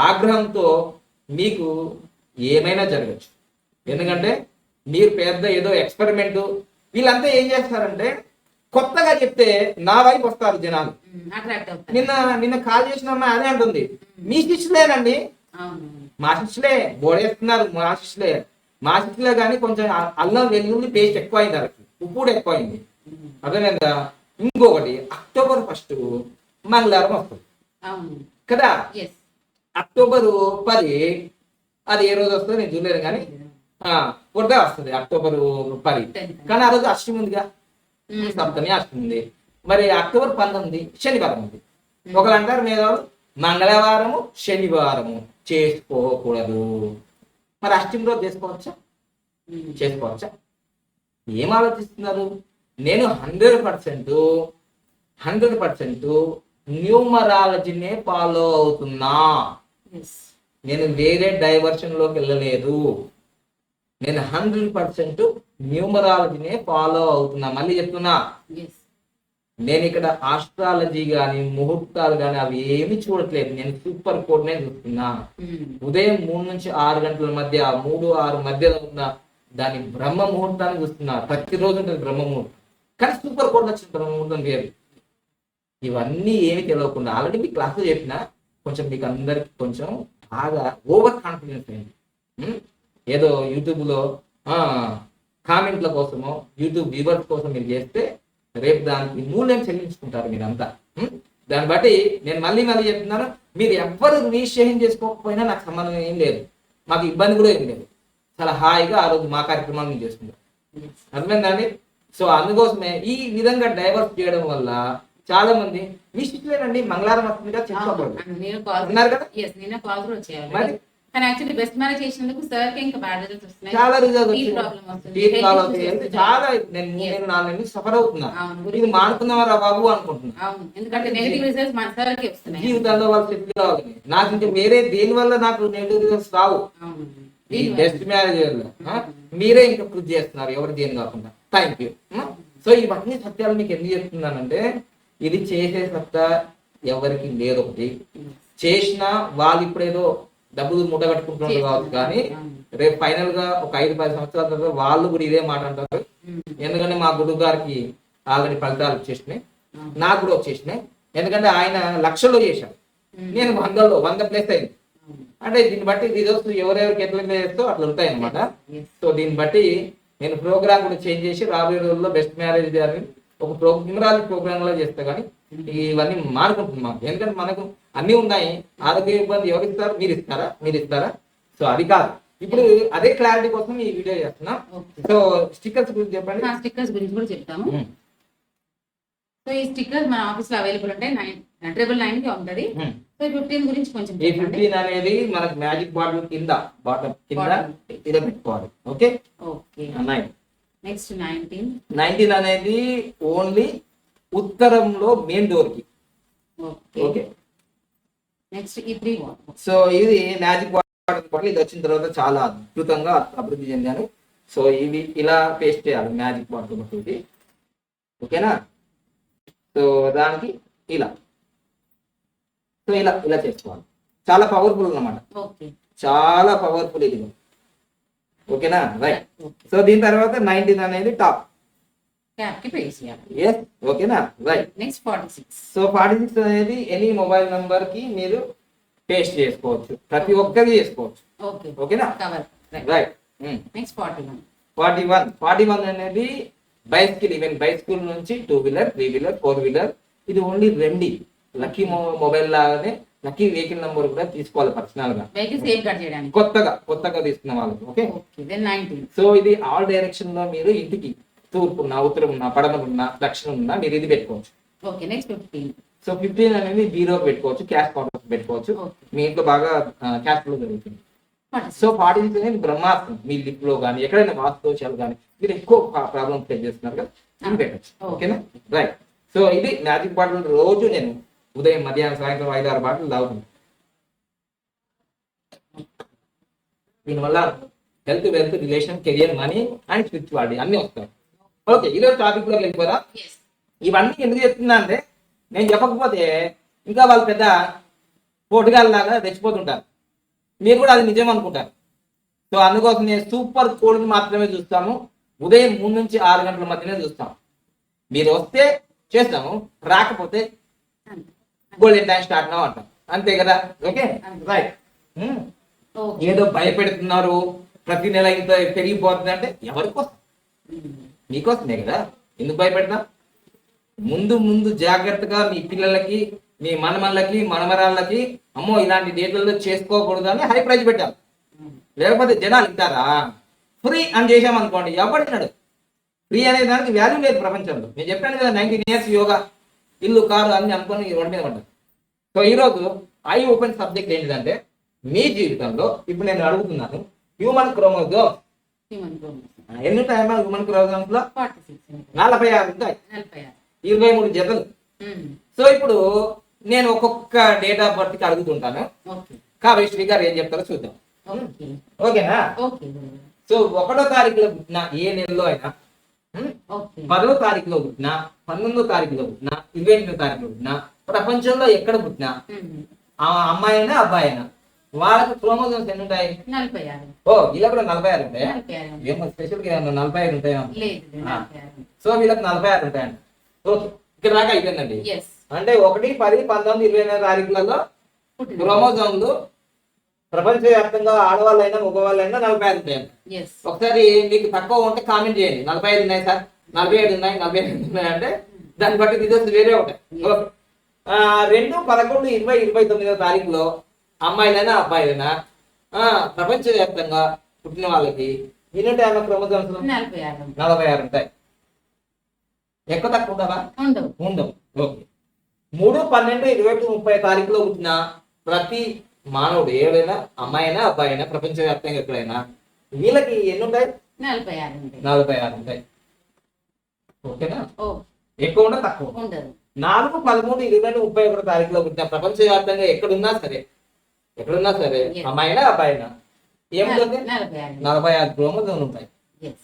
ఆగ్రహంతో మీకు ఏమైనా జరగచ్చు. ఎందుకంటే మీరు పెద్ద ఏదో ఎక్స్పెరిమెంట్. వీళ్ళంతా ఏం చేస్తారంటే కొత్తగా చెప్తే నా వైపు వస్తారు జనాలు. నిన్న కాల్ చేసిన అమ్మాయి అదే అంటుంది, మీ శిష్యులేనండి, మా శిష్యులే బోడేస్తున్నారు, మా శిష్యులే కానీ కొంచెం అల్లం వెల్లుల్లి పేస్ట్ ఎక్కువైంది, వాళ్ళకి ఉప్పు కూడా ఎక్కువైంది. అర్థమైందా? ఇంకొకటి అక్టోబర్ 1 మంగళవారం వస్తుంది కదా. అక్టోబర్ 10 అది ఏ రోజు వస్తుంది నేను చూడలేదు కానీ కొద్దిగా వస్తుంది అక్టోబర్ 10. కానీ ఆ రోజు అష్టమి ఉందిగా, సప్తమి అష్టమి ఉంది. మరి అక్టోబర్ 19 శనివారం ఉంది. ఒకరు అంటారు మేధావులు మంగళవారము శనివారము చేసుకోకూడదు. మరి అష్టమి రోజు చేసుకోవచ్చా? ఏం ఆలోచిస్తున్నారు? నేను 100% న్యూమరాలజీనే ఫాలో అవుతున్నా. నేను వేరే డైవర్షన్ లోకి వెళ్ళలేదు. నేను 100% న్యూమరాలజీనే ఫాలో అవుతున్నా. మళ్ళీ చెప్తున్నా, నేను ఇక్కడ ఆస్ట్రాలజీ గాని ముహూర్తాలు గాని అవి ఏమి చూడట్లేదు. నేను సూపర్ కోడ్ నే చూస్తున్నా. ఉదయం 3 నుంచి 6 గంటల మధ్య 3-6 మధ్యలో ఉన్న దాని బ్రహ్మ ముహూర్తాన్ని చూస్తున్నా. ప్రతిరోజు ఉంటుంది బ్రహ్మ ముహూర్తం, కానీ సూపర్ కోడ్ వచ్చిన బ్రహ్మ ముహూర్తం వేరు. ఇవన్నీ ఏమి తెలియకుండా ఆల్రెడీ మీ క్లాసులో చెప్పినా కొంచెం మీకు అందరికి కొంచెం బాగా ఓవర్ కాన్ఫిడెన్స్ అయింది. ఏదో యూట్యూబ్లో కామెంట్ల కోసమో యూట్యూబ్ వ్యూవర్స్ కోసం మీరు చేస్తే రేపు దానికి మూల్యం చెల్లించుకుంటారు మీరంతా. దాన్ని బట్టి నేను మళ్ళీ చెప్తున్నాను, మీరు ఎవ్వరు రిజిస్ట్రేషన్ చేసుకోకపోయినా నాకు సంబంధం ఏం లేదు, మాకు ఇబ్బంది కూడా ఏం లేదు. చాలా హాయిగా ఆ రోజు మా కార్యక్రమాలు చేసుకుంటారు. అర్థమైందండి. సో అందుకోసమే ఈ విధంగా డైవర్స్ చేయడం వల్ల చాలా మంది మీ సిచ్యులేనండి మంగళవారం వస్తుందిగా చేసుకోకూడదు నేను కాల్ అన్నారు కదా. నేను కాల్ కూడా వచ్చేయాలి మరి కానీ యాక్చువల్లీ బెస్ట్ మ్యారేజ్ చేసినందుకు సార్ కి ఇంకా బ్యాడ్ రిజల్ట్స్ వస్తున్నాయి. చాలా రిజల్ట్ Teeth వచ్చింది. problem వస్తుంది. Teeth Health problem issues అవుతాయి. వస్తాయి. చాలా నేను Yes. నేను 4 నెలలు సఫర్ అవుతున్నా. అవును. ఇది మానుకుందామరా బాబు అనుకుంటున్నా. అవును ఎందుకంటే నెగిటివ్ రిజల్ట్స్ మన సార్ కి వస్తున్నాయి. జీవితంలో వాళ్ళు సెటిల్ కావాలి. నాకు ఇంకా వేరే దేని వల్ల నాకు నెగిటివ్ రిజల్ట్స్ రావు. అవును ఈ బెస్ట్ మ్యారేజ్ వల్ల మీరే ఇంకా కృషి చేస్తున్నారు, ఎవరు దేని కాకుండా. Thank you. సో ఇవన్నీ సత్యాలు మీకు ఎందుకు చెప్తున్నానంటే ఇది చేసే సత్తా ఎవరికి లేదు. ఒకటి చేసినా వాళ్ళు ఇప్పుడేదో డబ్బులు మూట కట్టుకుంటున్నారు కావచ్చు, కానీ రేపు ఫైనల్ గా ఒక 5-10 సంవత్సరాల తర్వాత వాళ్ళు కూడా ఇదే మాట అంటారు. ఎందుకంటే మా గురువు గారికి ఆల్రెడీ ఫలితాలు వచ్చేసినాయి, నాకు కూడా వచ్చేసినాయి. ఎందుకంటే ఆయన లక్షల్లో చేశారు, నేను 100+ అయింది. అంటే దీన్ని బట్టి రిజల్ట్స్ ఎవరెవరికి ఎట్లా చేస్తో అట్లా ఉంటాయి అనమాట. సో దీన్ని బట్టి నేను ప్రోగ్రామ్ కూడా చేంజ్ చేసి రాబోయే రోజుల్లో బెస్ట్ మ్యారేజ్ అని ఒక న్యూమరాలజీ ప్రోగ్రామ్ లో చేస్తా. కానీ ఇవన్నీ మారుకుంటున్నాం, ఎందుకంటే మనకు అన్ని ఉన్నాయి. ఆరోగ్య ఇబ్బంది ఎవరు ఇస్తారు? మీరు ఇస్తారా? సో అది కాదు. ఇప్పుడు అదే క్లారిటీ కోసం ఈ వీడియో చేస్తున్నాం. సో స్టిక్కర్స్ గురించి చెప్పండి. స్టిక్కర్స్ గురించి కూడా చెప్తాము. సో ఈ స్టిక్కర్స్ మన ఆఫీస్ లో అవైలబుల్ ఉంటాయి. 999 కి ఉంటది. సో 15 గురించి కొంచెం ఈ 15 అనేది మనకి మ్యాజిక్ బాటిల్ కింద బాటమ్ కింద ఇలా పెట్టుకోవాలి. Okay okay 9. నెక్స్ట్ 19 అనేది ఓన్లీ ఉత్తరంలో మెయిన్ డోర్ కి. ఓకే నెక్స్ట్ ఈ 3. సో ఇది మ్యాజిక్ బాటిల్. ఇది వచ్చిన తర్వాత చాలా అద్భుతంగా అభివృద్ధి చెందాను. సో ఇవి ఇలా పేస్ట్ చేయాలి మ్యాజిక్ బాటిల్ తోటి. ఓకేనా. సో దానికి ఇలా ఇలా చేసుకోవాలి. చాలా పవర్ఫుల్ అన్నమాట, చాలా పవర్ఫుల్ ఇది. ఓకేనా రైట్. సో దీని తర్వాత 19 అనేది టాప్. ఓకేనా రైట్. నెక్స్ట్ 46. సో 46 అనేది ఎనీ మొబైల్ నంబర్ కి మీరు పేస్ట్ చేసుకోవచ్చు, ప్రతి ఒక్కరికి చేసుకోవచ్చు. ఓకేనా రైట్. నెక్స్ట్ 41 అనేది బైసికల్. ఈవెన్ బైసికల్ నుంచి 2 వీలర్ 3 వీలర్ 4 వీలర్. ఇది ఓన్లీ రెండి లక్కీ మొబైల్ లాగానే లక్కీ వెహికల్ నంబర్ కూడా తీసుకోవాలి పర్సనల్ గా, కొత్తగా తీసుకున్న వాళ్ళకి. ఓకే. సో ఇది ఆల్ డైరెక్షన్ లో మీరు ఇంటికి తూర్పున్నా ఉత్తరమున్నా పడమరున్నా దక్షిణమున్నా మీరు ఇది పెట్టుకోవచ్చు. సో 15 అనేది 0 పెట్టుకోవచ్చు, క్యాష్ కౌంటర్ పెట్టుకోవచ్చు. మీ ఇంట్లో బాగా క్యాష్ ఫ్లో జరుగుతుంది. సో 46 అనేది బ్రహ్మాస్త్రం. మీ లిప్ లో కానీ ఎక్కడైనా వాస్తు కానీ మీరు ఎక్కువ ప్రాబ్లమ్ ఫేస్ చేస్తున్నారు కదా, ఇది పెట్టచ్చు. ఓకేనా రైట్. సో ఇది మ్యాజిక్ బాటిల్. రోజు నేను ఉదయం మధ్యాహ్నం సాయంత్రం 5-6 బాటిల్ తాగుతుంది. దీనివల్ల health, wealth, relation, career, money and spirituality అన్ని వస్తాయి. ఓకే ఈరోజు టాపిక్ లోకి వెళ్ళిపోరా. ఇవన్నీ ఎందుకు చెప్తున్నా అంటే నేను చెప్పకపోతే ఇంకా వాళ్ళు పెద్ద పోటుగాళ్ళలాగా తెచ్చిపోతుంటారు, మీరు కూడా అది నిజం అనుకుంటారు. సో అందుకోసం నేను సూపర్ కోడ్ని మాత్రమే చూస్తాము. ఉదయం 3 నుంచి 6 గంటల మధ్యనే చూస్తాం. మీరు వస్తే చేస్తాము, రాకపోతే గోల్డెన్ టైం స్టార్ట్ నా అంటాం, అంతే కదా. Okay right. ఏదో భయపెడుతున్నారు ప్రతి నెల ఇంత పెరిగిపోతుంది అంటే ఎవరికోసం? మీకోసమే కదా. ఎందుకు భయపెడతా? ముందు జాగ్రత్తగా మీ పిల్లలకి, మీ మనమల్లకి, మనమరాళ్ళకి అమ్మో ఇలాంటి డేట్లలో చేసుకోకూడదు అని హై ప్రైజ్ పెట్టాం. లేకపోతే జనాలు ఇస్తారా? ఫ్రీ అని చేసామనుకోండి ఎవరినాడు. ఫ్రీ అనే దానికి వాల్యూ లేదు ప్రపంచంలో. నేను చెప్పాను కదా 19 years యోగా, ఇల్లు, కారు అన్ని అనుకుని రోడ్డు మీద పడ్డాను. సో ఈరోజు ఐ ఓపెన్ సబ్జెక్ట్ ఏంటిదంటే మీ జీవితంలో ఇప్పుడు నేను అడుగుతున్నాను హ్యూమన్ క్రోమోజోమ్ ఎన్ని ఉంటాయమ్మా? హ్యూమన్ క్రోమోజోమ్స్ లో 46 ఉంటాయి, 23 జతలు. సో ఇప్పుడు నేను ఒక్కొక్క డేట్ ఆఫ్ బర్త్ కి అడుగుతుంటాను. కావ్యశ్రీ గారు ఏం చెప్తారో చూద్దాం. ఓకేనా. సో 1వ తారీఖులో పుట్టిన ఏ నెలలో అయినా, 10వ తారీఖులో పుట్టినా, 19వ తారీఖులో పుట్టినా, 28వ తారీఖులో పుట్టినా, ప్రపంచంలో ఎక్కడ పుట్టినా ఆ అమ్మాయి అయినా అబ్బాయి అయినా వాళ్ళకి క్రోమోజోమ్స్ ఎన్ని ఉంటాయి? 46. ఓ ఇలా కూడా 46 ఉంటాయా? ఏమో స్పెషల్ గా 45 ఉంటాయా? సో వీళ్ళకి 46 ఉంటాయండి. ఓకే ఇక్కడ దాకా అయిపోయిందండి. అంటే 1, 10, 19, 28 తారీఖులలో క్రోమోజోమ్లు ప్రపంచవ్యాప్తంగా ఆడవాళ్ళైనా మగవాళ్ళైనా 45 ఉంటాయండి. ఒకసారి మీకు తక్కువ ఉంటే కామెంట్ చేయండి, 45 ఉన్నాయి సార్, 47 ఉన్నాయి, 48 ఉన్నాయి అంటే దాన్ని బట్టి రిజల్ట్స్ వేరే ఉంటాయి. 2, 11, 20, 29వ తారీఖులో అమ్మాయిలైనా అబ్బాయిలైనా ప్రపంచవ్యాప్తంగా పుట్టిన వాళ్ళకి ఎన్ని ఉంటాయి అన్న క్రోమోజోమ్స్? 46 ఉంటాయి. 46 ఉంటాయి. ఎక్కువ తక్కువ ఉండవా? ఉండవు. ఉండవు. ఓకే. 3/12/21/30 తారీఖులో పుట్టిన ప్రతి మానవుడు ఏదైనా అమ్మాయి అయినా అబ్బాయి అయినా ప్రపంచవ్యాప్తంగా ఎక్కడైనా వీళ్ళకి ఎన్ని ఉంటాయి? 46 ఉంటాయి. 46 ఉంటాయి. ఓకేనా? ఓ ఎక్కువ ఉండదు, తక్కువ ఉండదు. 4/13/2021 తారీఖులో పుట్టిన ప్రపంచవ్యాప్తంగా ఎక్కడున్నా సరే Yes. అమ్మాయి అయినా అబ్బాయి అయినా ఏముంటుంది? 46. 46 క్రోమోజోమ్లు ఉంటాయి. Yes.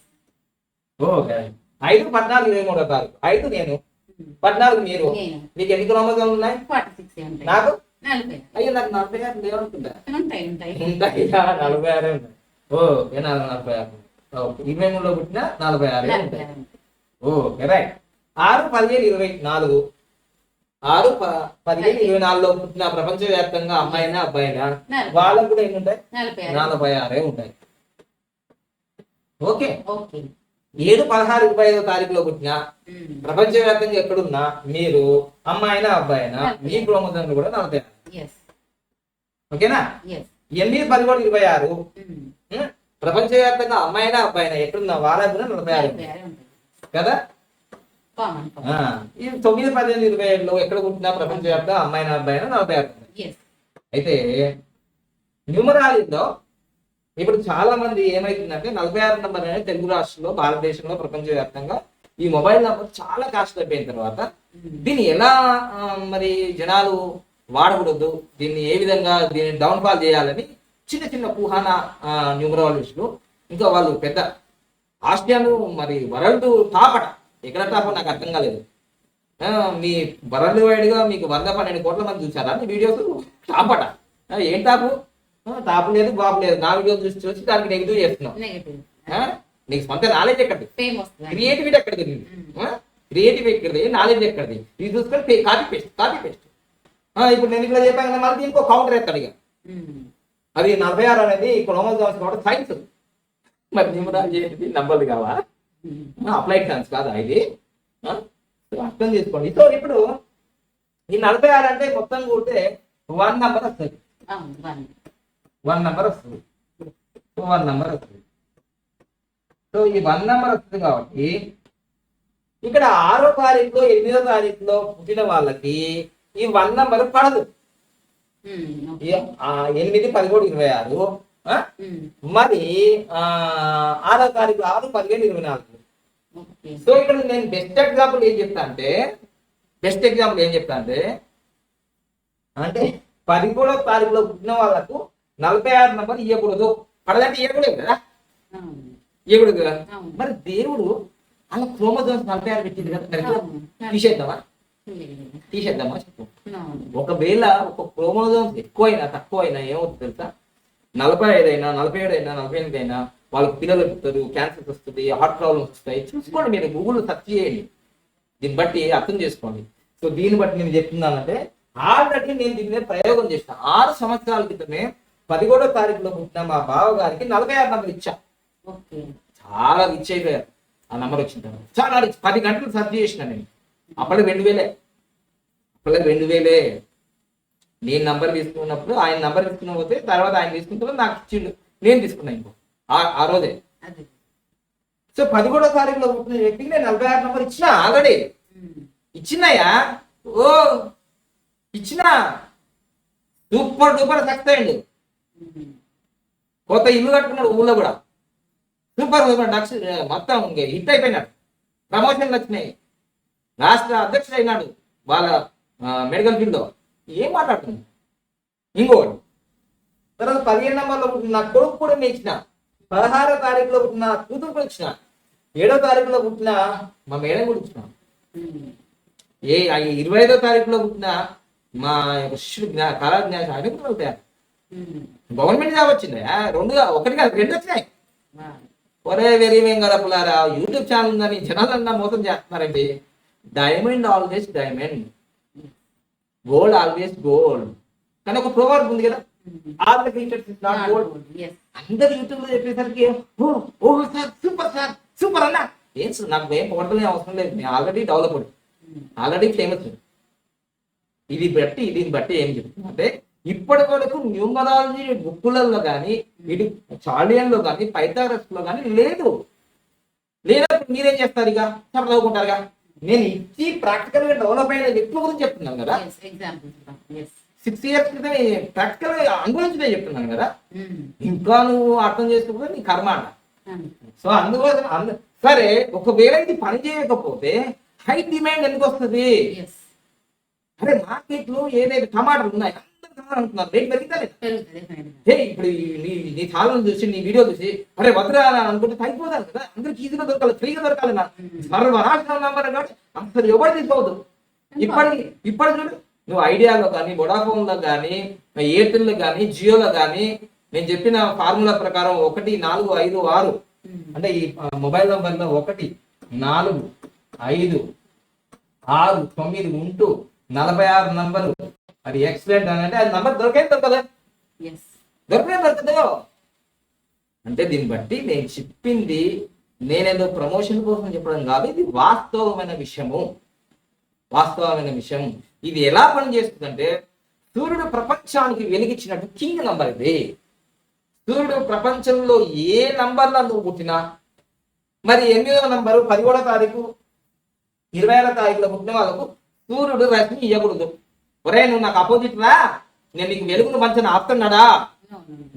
ఓకే. 5/14/23 తారీఖు 5 నేను 14 మీరు. నేను. మీకు ఎన్ని క్రోమోజోమ్లు ఉన్నాయి? 46 ఉంటాయి. నాకు 46 అయ్యో నాకు 46 లేవనుకుంటా. ఉంటాయి. ఉంటాయి. ఉంటాయి 46 ఉంటాయి. ఓకే 46. ఓకే 23లో పుట్టిన 46 ఉంటాయి. 46 ఉంటాయి. Okay right. 6/15/24 6/15/24లో పుట్టిన ప్రపంచవ్యాప్తంగా అమ్మాయినా అబ్బాయినా వాళ్ళకు కూడా ఎన్ని ఉంటాయి? 46 ఉంటాయి. ఓకే. ఓకే. 7/16/25 తారీఖులో పుట్టిన ప్రపంచవ్యాప్తంగా ఎక్కడున్నా మీరు అమ్మాయినా అబ్బాయినా మీ క్రోమోజోమ్లు కూడా 46. Yes. ఓకేనా? Yes. 8/11/26 ప్రపంచవ్యాప్తంగా అమ్మాయినా అబ్బాయినా ఎక్కడున్నా వాళ్ళకు కూడా 46 ఉంటాయి. 46 ఉంటాయి. కదా? కామన్. ఇది 9/15/27లో ఎక్కడ పుట్టినా ప్రపంచవ్యాప్తంగా అమ్మాయినా అబ్బాయినా 46 ఉంటాయి. Yes. అయితే న్యూమరాలజీలో ఇప్పుడు చాలా మంది ఏమైతుందంటే 46 నంబర్ అనేది తెలుగు రాష్ట్రంలో భారతదేశంలో ప్రపంచవ్యాప్తంగా ఈ మొబైల్ నంబర్ చాలా కాస్ట్ అయిపోయిన తర్వాత దీన్ని ఎలా మరి జనాలు వాడకూడదు, దీన్ని ఏ విధంగా దీన్ని డౌన్ఫాల్ చేయాలని చిన్న చిన్న కుహాన న్యూమరాలజిస్టులు ఇంకా వాళ్ళు పెద్ద ఆస్ట్రియాను మరి వరల్డ్ టాప్ అట. ఎక్కడ టాప్ నాకు అర్థం కాలేదు. మీ వరల్డ్ వైడ్ గా మీకు 112 కోట్ల మంది చూసారా మీ వీడియోస్? టాప్ అట. ఏం టాపు? టాప్ లేదు బాబు లేదు. నా వీడియోస్ చూసి దానికి నెగిటివ్ చేస్తున్నాం. నీకు సొంత నాలెడ్జ్ ఎక్కడిది? క్రియేటివిటీ ఎక్కడిది? క్రియేటివ్ ఎక్కడిది? నాలెడ్జ్ ఎక్కడిది? ఇది చూసుకొని కాపీ పేస్ట్. ఇప్పుడు నేను ఇక్కడ చెప్పాను కదా, మరి ఇంకో కౌంటర్ ఎత్తాడు. ఇక అది 46 అనేది క్రోమోజోమ్స్ కాబట్టి సైన్స్. మరి న్యూమరాలజీ ఏంటిది? నంబర్లు కావా? అప్లైడ్ సైన్స్ కాదా ఇది? అర్థం చేసుకోండి. సో ఇప్పుడు ఈ 46 అంటే మొత్తం కూడితే 1 నంబర్ వస్తుంది. 1 నంబర్ వస్తుంది. 1 నంబర్ వస్తుంది. సో ఈ 1 నంబర్ వస్తుంది కాబట్టి ఇక్కడ 6వ తారీఖులో 8వ తారీఖులో పుట్టిన వాళ్ళకి ఈ 1 నంబర్ పడదు. 8/13/26 మరి 6వ తారీఖు 6/15/24. సో ఇక్కడ నేను బెస్ట్ ఎగ్జాంపుల్ ఏం చెప్తా అంటే 13వ తారీఖులో పుట్టిన వాళ్ళకు 46 నంబర్ ఇవ్వకూడదు. పడదంటే ఇవ్వకూడదు కదా, ఇవ్వకూడదు కదా. మరి దేవుడు అలా క్రోమోజోమ్స్ 46 పెట్టింది కదా, తీసేద్దామా చెప్పు. ఒకవేళ ఒక క్రోమోజోమ్స్ ఎక్కువైనా తక్కువైనా ఏమవుతుంది తెలుసా? 45 అయినా 47 అయినా 48 అయినా వాళ్ళకి పిల్లలు పుట్టారు, క్యాన్సర్స్ వస్తుంది, హార్ట్ ప్రాబ్లమ్స్ వస్తాయి. చూసుకోండి, మీరు గూగుల్లో సెర్చ్ చేయండి, దీన్ని బట్టి అర్థం చేసుకోండి. సో దీన్ని బట్టి నేను చెప్తున్నానంటే ఆల్రెడీ నేను దీని మీద ప్రయోగం చేసిన 6 సంవత్సరాల క్రితమే 11వ తారీఖులో పుట్టిన మా బావ గారికి 46 నంబర్ ఇచ్చా. చాలా రిచ్ అయిపోయారు ఆ నంబర్ వచ్చిన తర్వాత. చాలా రిచ్. 10 గంటలు సెర్చ్ చేసిన నేను. అప్పటికి 2000 నేను నంబర్ తీసుకున్నప్పుడు ఆయన నంబర్ తీసుకున్న పోతే తర్వాత ఆయన తీసుకుంటే నాకు ఇచ్చిండు, నేను తీసుకున్నా ఇంకో ఆ రోజే. సో 11వ తారీఖులో పుట్టిన వ్యక్తికి నేను 46 నంబర్ ఇచ్చిన. ఆల్రెడీ ఇచ్చినాయా? ఓ ఇచ్చిన. సూపర్ డూపర్ సక్సెస్ అయ్యిండు. కొత్త ఇల్లు కట్టుకున్నాడు ఊళ్ళో కూడా. సూపర్ మొత్తం హిట్ అయిపోయినాడు. ప్రమోషన్లు వచ్చినాయి. రాష్ట్ర అధ్యక్షుడు అయినాడు వాళ్ళ మెడికల్ ఫీల్డ్ లో. ఏం మాట్లాడుతుంది? ఇంకోటి తర్వాత 15 నంబర్లో పుట్టిన నా కొడుకు కూడా నేను ఇచ్చిన. 16వ తారీఖులో పుట్టిన కూతురు కూడా ఇచ్చిన. 7వ తారీఖులో పుట్టిన మా మేడం కూడా ఇచ్చిన. 25వ తారీఖులో పుట్టిన మా శిష్యుడు కళాజ్ఞానం ఆయన కూడా అవుతారు. గవర్నమెంట్ జాబ్ వచ్చింది. 2 వచ్చినాయి. ఒరే వెరీ వెంగళపులారా, యూట్యూబ్ ఛానల్ ఉందని జనాలన్నా మోసం చేస్తున్నారండి. Diamond always diamond, gold always gold కానీ ఒక ప్రోవర్బ్ ఉంది కదా, all the glitters is not gold. అందరు యూట్యూబ్ లో చెప్పేసరికి సూపర్ సార్ సూపర్ అన్నా. ఏం నాకు ఏం పొగడలే అవసరం లేదు. నేను ఆల్రెడీ డెవలప్డ్, ఆల్రెడీ ఫేమస్. దీన్ని బట్టి ఏం చెప్తున్నా అంటే ఇప్పటి వరకు న్యూమరాలజీ బుక్కులలో కానీ ఇటు చాలియన్లో కానీ పైథాగరస్ లో కానీ లేదు. లేనప్పుడు మీరేం చేస్తారు? ఇక చదువుకుంటారుగా. నేను ఇచ్చి ప్రాక్టికల్ గా డెవలప్ అయిన వ్యక్తుల గురించి చెప్తున్నాను కదా. 6 years క్రితం ప్రాక్టికల్ గా అనుభవించే చెప్తున్నాను కదా. ఇంకా నువ్వు అర్థం చేసుకుంటే నీ కర్మ అంట. సో అందుకోసం సరే, ఒకవేళ ఇది పని చేయకపోతే హై డిమాండ్ ఎందుకు వస్తుంది? అరే మార్కెట్ లో ఏదైతే టమాటాలు ఉన్నాయి అందరు టమాటాలు అంటున్నారు, రేట్ పెరుగుతా ఇప్పుడు నీ ఛానల్ చూసి నీ వీడియో చూసి అరే వద్దురా అనుకుంటే తగ్గిపోతారు కదా. అందరికి ఈజీగా దొరకాలి, ఫ్రీగా దొరకాలి. సర్వనాశనం నంబర్ కాబట్టి అసలు ఎవరు తీసుకోవద్దు. ఇప్పటి చూడు, నువ్వు ఐడియాలో కానీ, వొడాఫోన్ లో కానీ, ఎయిర్టెల్ లో కానీ, జియోలో కానీ నేను చెప్పిన ఫార్ములా ప్రకారం 1 4 5 6 అంటే ఈ మొబైల్ నంబర్ లో 1 4 5 6 9 ఉంటూ 46 నంబర్. అది ఎక్సలెంట్ అని అంటే అది నంబర్ దొరకదు. అంటే దీన్ని బట్టి నేను చెప్పింది నేనేదో ప్రమోషన్ కోసం చెప్పడం కాదు, ఇది వాస్తవమైన విషయం. ఇది ఎలా పనిచేస్తుందంటే, సూర్యుడు ప్రపంచానికి వెలిగించినట్టు కింగ్ నంబర్ ఇది. సూర్యుడు ప్రపంచంలో ఏ నంబర్లో నువ్వు పుట్టినా, మరి 8వ నంబరు 11వ తారీఖు 20వ తారీఖులో పుట్టిన వాళ్ళకు సూర్యుడు రశ్మి ఇవ్వకూడదు. ఒరే నువ్వు నాకు అపోజిట్ రా, నేను నీకు వెలుగును మంచిని ఆపుతున్నాడా?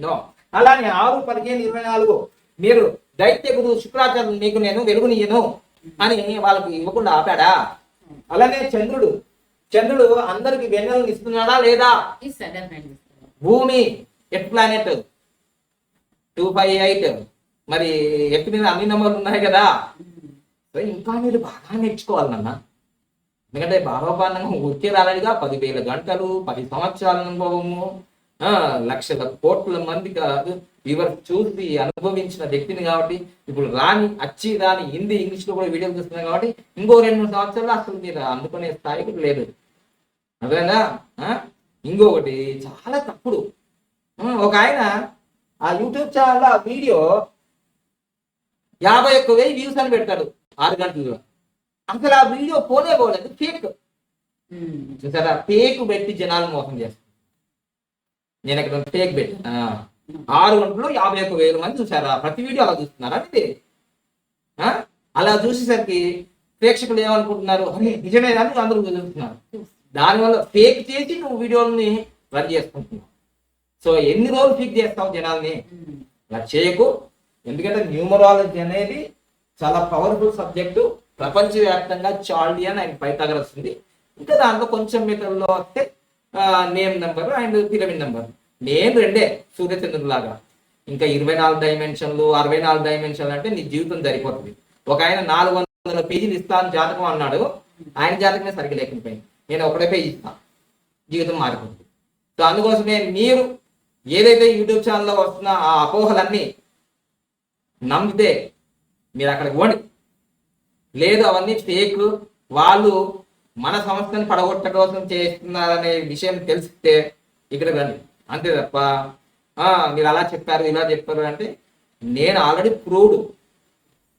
నో. అలానే 6 15 24 మీరు దైత్య గురు శుక్రాచార్యులు నీకు నేను వెలుగునియ్యను అని వాళ్ళకి ఇవ్వకుండా ఆపాడా? అలానే చంద్రుడు అందరికి వెన్నెలను ఇస్తున్నాడా లేదా? భూమి ఎర్త్ ప్లానెట్ 258 మరి ఎర్త్ మీద అన్ని నంబర్లు ఉన్నాయి కదా. ఇంకా మీరు బాగా నేర్చుకోవాలి నాన్న. ఎందుకంటే బాబా పాండంగం వచ్చే రాలేదుగా. 10,000 గంటలు, 10 సంవత్సరాల అనుభవము, లక్షల కోట్ల మంది కాదు వివర్ చూసి అనుభవించిన వ్యక్తిని కాబట్టి ఇప్పుడు రాని హిందీ ఇంగ్లీష్ లో కూడా వీడియోలు చూస్తున్నాయి కాబట్టి ఇంకో 2-3 సంవత్సరాలు అసలు మీరు అందుకునే స్థాయికి లేదు. అదేనా? ఇంకొకటి చాలా తప్పుడు, ఒక ఆయన ఆ యూట్యూబ్ ఛానల్ ఆ వీడియో 51,000 వ్యూస్ అని పెడతాడు 6 గంటల్లో. అసలు ఆ వీడియో పోలేదు, ఫేక్. చూసారా? ఫేక్ పెట్టి జనాలు మోసం చేస్తారు. నేను ఇక్కడ ఫేక్ పెట్టి 6 గంటల్లో 51,000 మంది చూసారా? ప్రతి వీడియో అలా చూస్తున్నారా? ఇది అలా చూసేసరికి ప్రేక్షకులు ఏమనుకుంటున్నారు, అని నిజమే కానీ అందరూ చూస్తున్నారు. దానివల్ల ఫేక్ చేసి నువ్వు వీడియోని రన్ చేసుకుంటున్నావు. సో ఎన్ని రోజులు ఫేక్ చేస్తావు జనాల్ని? అలా చేయకు. ఎందుకంటే న్యూమరాలజీ అనేది చాలా పవర్ఫుల్ సబ్జెక్టు. ప్రపంచవ్యాప్తంగా చాల్డియన్ అండ్ పైథాగరస్ ఉంది. ఇంకా దాంట్లో కొంచెం మీటర్లో వస్తే name number and pyramid number. నేను 2 సూర్యచంద్రులాగా. ఇంకా 24 డైమెన్షన్లు 64 డైమెన్షన్లు అంటే నీ జీవితం సరిపోతుంది. ఒక ఆయన 400 పేజీలు ఇస్తాను జాతకం అన్నాడు, ఆయన జాతకమే సరిగ్గా లేకపోయింది. నేను 1 పేజీ ఇస్తాను, జీవితం మారిపోతుంది. సో అందుకోసమే మీరు ఏదైతే యూట్యూబ్ ఛానల్లో వస్తున్న ఆ అపోహలన్నీ నమ్మితే మీరు అక్కడికి పోండి. లేదు అవన్నీ ఫేక్, వాళ్ళు మన సంస్థను పడగొట్ట కోసం చేస్తున్నారనే విషయం తెలిస్తే ఇక్కడ రండి. అంతే తప్ప మీరు అలా చెప్పారు ఇలా చెప్పారు అంటే, నేను ఆల్రెడీ ప్రూవ్డ్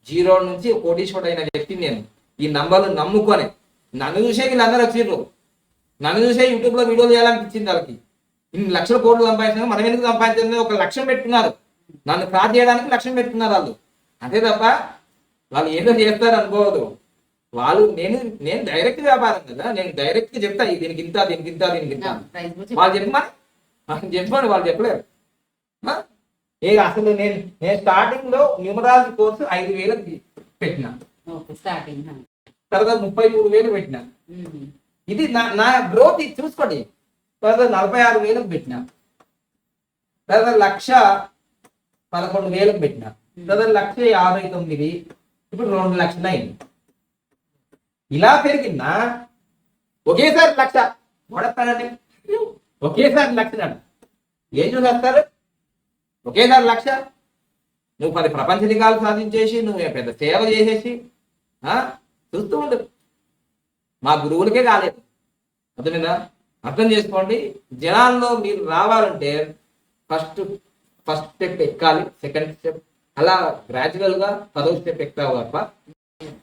0 నుంచి కోటీశ్వరుడు అయిన వ్యక్తి నేను. ఈ నంబర్లు నమ్ముకొని నన్ను చూసే వీళ్ళందరూ వచ్చిర్రు. నన్ను చూసే యూట్యూబ్లో వీడియోలు చేయాలనిపించింది వాళ్ళకి. ఇన్ని లక్షల కోట్లు సంపాదించిన మనం ఎందుకు సంపాదించింది? ఒక లక్ష్యం పెట్టుకున్నారు, నన్ను క్రాస్ చేయడానికి లక్ష్యం పెట్టుకున్నారు వాళ్ళు. అంతే తప్ప వాళ్ళు ఏదో చేస్తారు అనుకోవద్దు. వాళ్ళు నేను డైరెక్ట్ వ్యాపారం కదా, నేను డైరెక్ట్ చెప్తా దీనికి ఇంత దీనికి ఇంత దీనికి ఇంత. వాళ్ళు చెప్పమని వాళ్ళు చెప్పలేరు. అసలు నేను స్టార్టింగ్ లో న్యూమరాలజీ కోర్సు 5,000 పెట్టిన, తర్వాత 33,000 పెట్టిన. ఇది నా గ్రోత్ ఇది చూసుకోండి. తర్వాత 46,000 పెట్టిన, తర్వాత 1,11,000 పెట్టిన, తర్వాత 1,59,000, ఇప్పుడు 2 లక్షలు అయింది. ఇలా పెరిగిందా? ఒకేసారి 1,00,000 వాడతానండి, ఒకేసారి 1,00,000 ఏం చూసేస్తారు? ఒకేసారి 1,00,000 నువ్వు 10 ప్రపంచ రికార్డులు సాధించేసి నువ్వు పెద్ద సేవ చేసేసి చూస్తూ ఉండదు. మా గురువులకే కాలేదు. అర్థమైందా? అర్థం చేసుకోండి. జనాల్లో మీరు రావాలంటే ఫస్ట్ స్టెప్ ఎక్కాలి, సెకండ్ స్టెప్ అలా గ్రాడ్యువల్ గా 10వ స్టెప్ ఎక్కుతావు తప్ప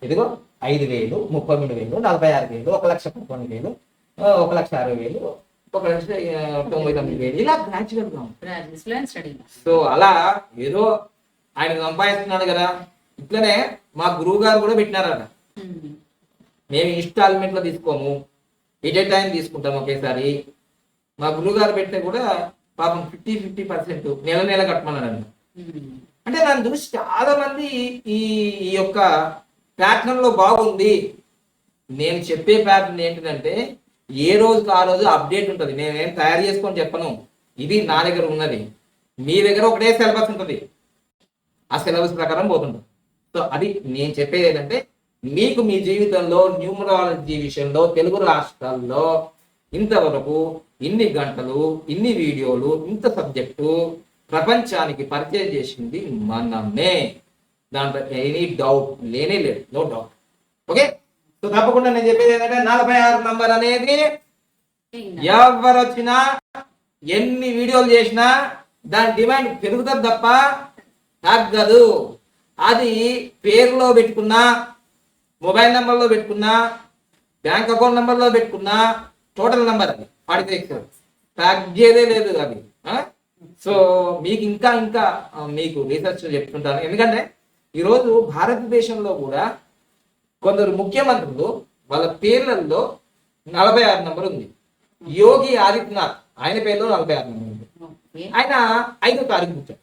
ఇదిగో 5,000, 33,000, 46,000, 1,11,000, 1,60,000, ఒక 99,000 ఇలా గ్రాడ్యువల్ గా ఉంటుంది. గ్రాడ్యుయేట్స్ లో స్టడీ. సో అలా ఏదో ఆయన సంపాదిస్తున్నాడు కదా, ఇట్లనే మా గురువు గారు కూడా పెట్టినారట, మేము ఇన్స్టాల్మెంట్ లో తీసుకోము, ఎట్ ఏ టైం తీసుకుంటాం ఒకేసారి. మా గురువు గారు పెట్టిన కూడా పాపం 50% నెల నెల కట్టమన్నాడు. అంటే దాన్ని చూసి చాలా మంది ఈ ఈ యొక్క ప్యాటర్న్ లో బాగుంది. నేను చెప్పే ప్యాటర్న్ ఏంటంటే ఏ రోజుకి ఆ రోజు అప్డేట్ ఉంటుంది. నేనేం తయారు చేసుకొని చెప్పను, ఇది నా దగ్గర ఉన్నది. మీ దగ్గర ఒకటే సిలబస్ ఉంటుంది, ఆ సిలబస్ ప్రకారం పోతుంటుంది. సో అది నేను చెప్పేది ఏంటంటే, మీకు మీ జీవితంలో న్యూమరాలజీ విషయంలో తెలుగు రాష్ట్రాల్లో ఇంతవరకు ఇన్ని గంటలు, ఇన్ని వీడియోలు, ఇంత సబ్జెక్టు ప్రపంచానికి పరిచయం చేసింది మనమే. దాంట్లో ఎనీ డౌట్ లేనే లేదు, నో డౌట్. ఓకే, సో తప్పకుండా నేను చెప్పేది ఏంటంటే 46 నంబర్ అనేది ఎవరు వచ్చినా ఎన్ని వీడియోలు చేసినా దాని డిమాండ్ పెరుగుతుంది తప్ప తగ్గదు. అది పేరులో పెట్టుకున్నా, మొబైల్ నెంబర్లో పెట్టుకున్నా, బ్యాంక్ అకౌంట్ నెంబర్లో పెట్టుకున్నా టోటల్ నెంబర్ అది 46, తగ్గేదే లేదు అది. సో మీకు ఇంకా ఇంకా మీకు రీసెర్చ్ చెప్తుంటాను. ఎందుకంటే ఈరోజు భారతదేశంలో కూడా కొందరు ముఖ్యమంత్రులు వాళ్ళ పేర్లలో 46 నంబర్ ఉంది. యోగి ఆదిత్యనాథ్ ఆయన పేరులో 46 నంబర్ ఉంది. ఆయన 5వ తారీఖు పుట్టాడు.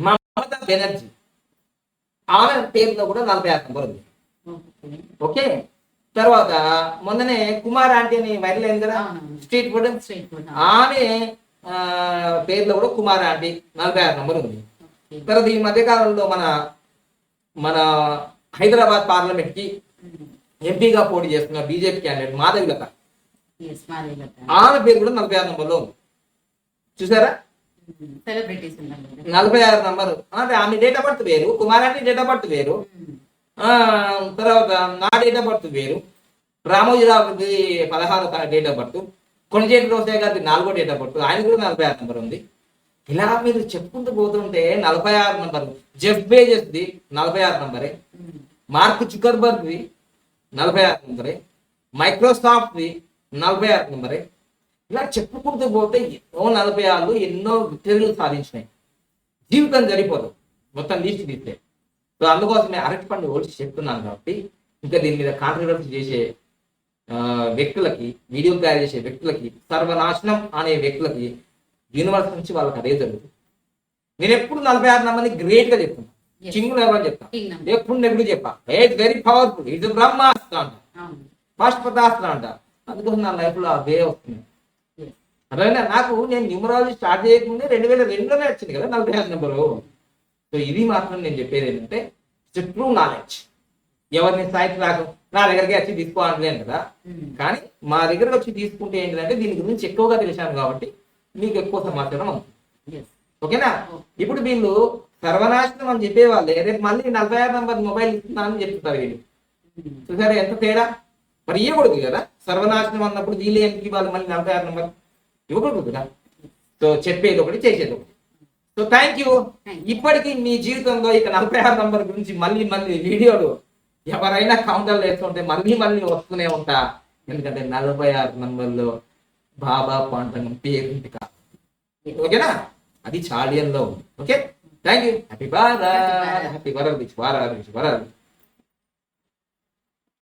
మమతా బెనర్జీ ఆమె పేరులో కూడా 46 నంబర్ ఉంది. ఓకే, తర్వాత మొన్ననే కుమార్ ఆంటీ అని వైరల్ అయింది కదా, స్ట్రీట్ ఫుడ్, ఆమె పేరులో కూడా కుమార్ ఆంటీ 46 నంబర్ ఉంది. తర్వాత ఈ మధ్య కాలంలో మన హైదరాబాద్ పార్లమెంట్ కి ఎంపీగా పోటీ చేస్తున్న బీజేపీ క్యాండిడేట్ మాధవిలత, ఆమె పేరు కూడా 46 నంబర్లో ఉంది. చూసారా, 46 నంబర్. అంటే ఆమె డేట్ ఆఫ్ బర్త్ వేరు, Kumar aunty date of birth వేరు, తర్వాత నా డేట్ ఆఫ్ బర్త్ వేరు, రామోజీరావుకి 16వ డేట్ ఆఫ్ బర్త్, కొండచేటి రోసయ్య గారికి 4వ డేట్ ఆఫ్ బర్త్, ఆయన కూడా 46 నంబర్ ఉంది. ఇలా మీరు చెప్పుకుంటూ పోతుంటే 46 నంబర్. జెఫ్ బేజెస్ ది 46 నంబరే, మార్క్ జుకర్బర్గ్ ది 46 నంబరే, మైక్రోసాఫ్ట్ ది 46 నంబరే. ఇలా చెప్పుకుంటూ పోతే ఎన్నో 46 ఎన్నో విక్టరీలు సాధించినాయి. జీవితం సరిపోదు మొత్తం లిస్ట్ తీస్తే. సో అందుకోసమే అరటి పండు ఓల్చి చెప్తున్నాను కాబట్టి ఇంకా దీని మీద కాంట్రవర్సీ చేసే వ్యక్తులకి, వీడియో తయారు చేసే వ్యక్తులకి, సర్వనాశనం అనే వ్యక్తులకి యూనివర్స్ నుంచి వాళ్ళకి అదే జరుగుతుంది. నేను ఎప్పుడు 46 నంబర్ని గ్రేట్ గా చెప్తున్నా, చింగు నెంబర్ చెప్తా, ఎప్పుడు నెప్పుడు చెప్పా. ఇట్స్ వెరీ పవర్ఫుల్, ఇట్స్ బ్రహ్మాస్త్ర అంట, పాష్పతాస్త్ర అంట. అందుకోసం నా లైఫ్ లో అదే వస్తుంది. అదేనా నాకు, నేను న్యూమరాలజీ స్టార్ట్ చేయకముందే 2002లోనే వచ్చింది కదా 46 నెంబరు. సో ఇది మాత్రం నేను చెప్పేది ఏంటంటే ట్రూ నాలెడ్జ్. ఎవరిని సైట్ రాకు నా దగ్గరికి వచ్చి తీసుకోవట్లేదు కదా, కానీ మా దగ్గరకు వచ్చి తీసుకుంటే ఏంటంటే దీని గురించి ఎక్కువగా తెలిసాను కాబట్టి మీకు ఎక్కువ సమాచారం అవుతుంది. ఓకేనా, ఇప్పుడు వీళ్ళు సర్వనాశనం అని చెప్పేవాళ్ళే రేపు మళ్ళీ 46 నంబర్ మొబైల్ ఇస్తున్నానని చెప్తున్నారు వీళ్ళు. చూసారా ఎంత తేడా. మరి ఇవ్వకూడదు కదా, సర్వనాశనం అన్నప్పుడు వీళ్ళు ఎందుకు ఇవ్వాలి మళ్ళీ 46 నంబర్? ఇవ్వకూడదు కదా. సో చెప్పేది ఒకటి, చేసేది ఒకటి. So thank you. ఇప్పటికీ మీ జీవితంలో ఇక 46 నంబర్ గురించి మళ్ళీ వీడియోలు ఎవరైనా కౌంటర్లు వేస్తుంటే మళ్ళీ వస్తూనే ఉంటా. ఎందుకంటే 46 నంబర్లో బాబా పాండరం పేరుంది కాదు. ఓకేనా, అది చాలియన్లో ఉంది. Okay, thank you. Happy Bharat, happy world,